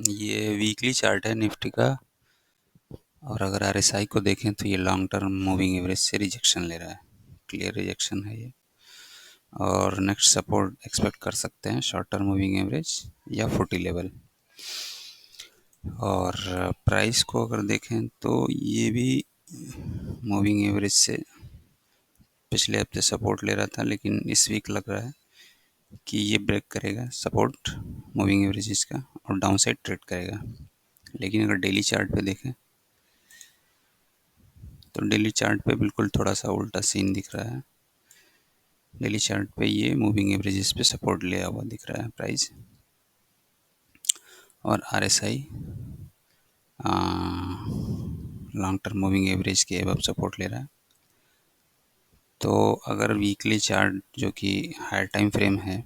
ये weekly chart है Nifty का। और अगर आरएसआई को देखें तो ये लॉन्ग टर्म मूविंग एवरेज से रिजेक्शन ले रहा है, क्लियर रिजेक्शन है ये। और नेक्स्ट सपोर्ट एक्सपेक्ट कर सकते हैं शॉर्ट टर्म मूविंग एवरेज या 40 लेवल। और प्राइस को अगर देखें तो ये भी मूविंग एवरेज से पिछले हफ्ते सपोर्ट ले रहा था, लेकिन इस वीक लग रहा है कि ये ब्रेक करेगा सपोर्ट मूविंग एवरेज का और डाउन साइड ट्रेड करेगा। लेकिन अगर डेली चार्ट पे देखें तो डेली चार्ट पे बिल्कुल थोड़ा सा उल्टा सीन दिख रहा है। डेली चार्ट पे ये मूविंग एवरेजेस पे सपोर्ट लिया हुआ दिख रहा है प्राइस। और RSI long term moving average के अब सपोर्ट ले रहा है। तो अगर वीकली चार्ट जो कि हायर टाइम फ्रेम है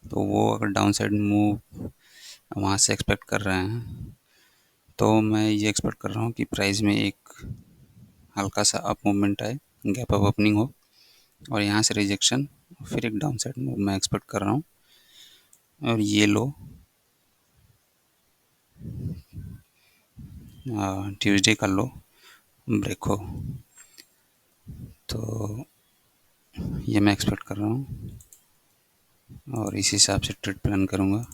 तो वो अगर डाउन साइड मूव वहाँ से एक्सपेक्ट कर रहे हैं तो मैं ये एक्सपेक्ट कर रहा हूँ कि प्राइस में एक हल्का सा अप मूवमेंट आए, गैप अप ओपनिंग हो और यहाँ से रिजेक्शन, फिर एक डाउन साइड मूव मैं एक्सपेक्ट कर रहा हूँ। और ये लो ट्यूसडे का लो ब्रेक हो तो ये मैं एक्सपेक्ट कर रहा हूँ और इस हिसाब से ट्रेड प्लान करूँगा।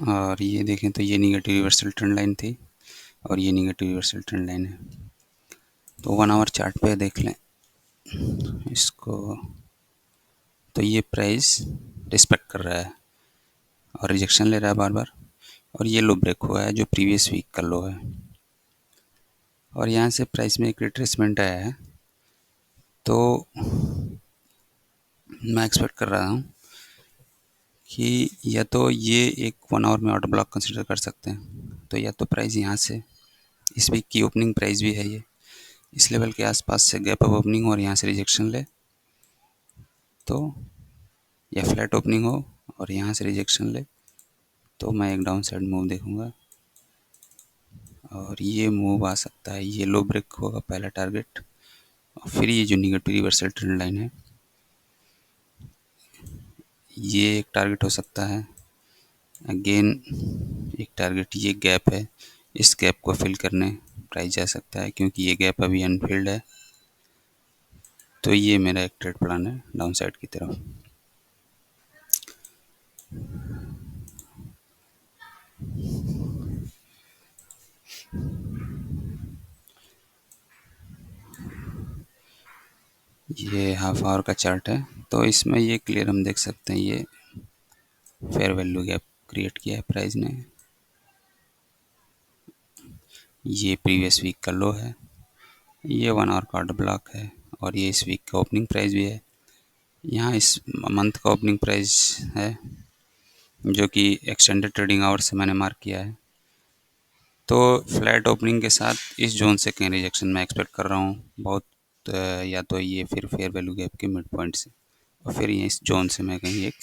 और ये देखें तो ये निगेटिव रिवर्सल ट्रेंड लाइन थी और ये निगेटिव रिवर्सल ट्रेंड लाइन है। तो 1 आवर चार्ट पे देख लें इसको तो ये प्राइस रिस्पेक्ट कर रहा है और रिजेक्शन ले रहा है बार बार। और ये लो ब्रेक हुआ है जो प्रीवियस वीक का लो है और यहाँ से प्राइस में एक रिट्रेसमेंट आया है। तो मैं एक्सपेक्ट कर रहा हूँ कि या तो ये एक 1 आवर में ऑर्डर ब्लॉक कंसिडर कर सकते हैं, तो या तो प्राइस यहाँ से इस वीक की ओपनिंग प्राइस भी है ये इस लेवल के आसपास से गैप अप ओपनिंग और यहाँ से रिजेक्शन ले तो, या फ्लैट ओपनिंग हो और यहाँ से रिजेक्शन ले तो मैं एक डाउन साइड मूव देखूँगा। और ये मूव आ सकता है, ये लो ब्रेक होगा पहला टारगेट और फिर ये जो निगेटिव रिवर्सल ट्रेंड लाइन है ये एक टारगेट हो सकता है। अगेन एक टारगेट ये गैप है, इस गैप को फिल करने प्राइस जा सकता है क्योंकि ये गैप अभी अनफिल्ड है। तो ये मेरा एक ट्रेड प्लान है डाउन साइड की तरफ। ये हाफ आवर का चार्ट है तो इसमें ये क्लियर हम देख सकते हैं ये फेयर वैल्यू गैप क्रिएट किया है प्राइस ने। ये प्रीवियस वीक का लो है, ये 1 आवर का ऑर्डर ब्लॉक है और ये इस वीक का ओपनिंग प्राइस भी है। यहाँ इस मंथ का ओपनिंग प्राइस है जो कि एक्सटेंडेड ट्रेडिंग आवर से मैंने मार्क किया है। तो फ्लैट ओपनिंग के साथ इस जोन से कहीं रिजेक्शन मैं एक्सपेक्ट कर रहा हूँ बहुत, या तो ये फिर फेयर वैल्यू गैप के मिड पॉइंट से और फिर ये इस जोन से मैं कहीं एक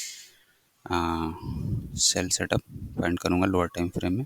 सेल सेटअप फाइंड करूँगा लोअर टाइम फ्रेम में।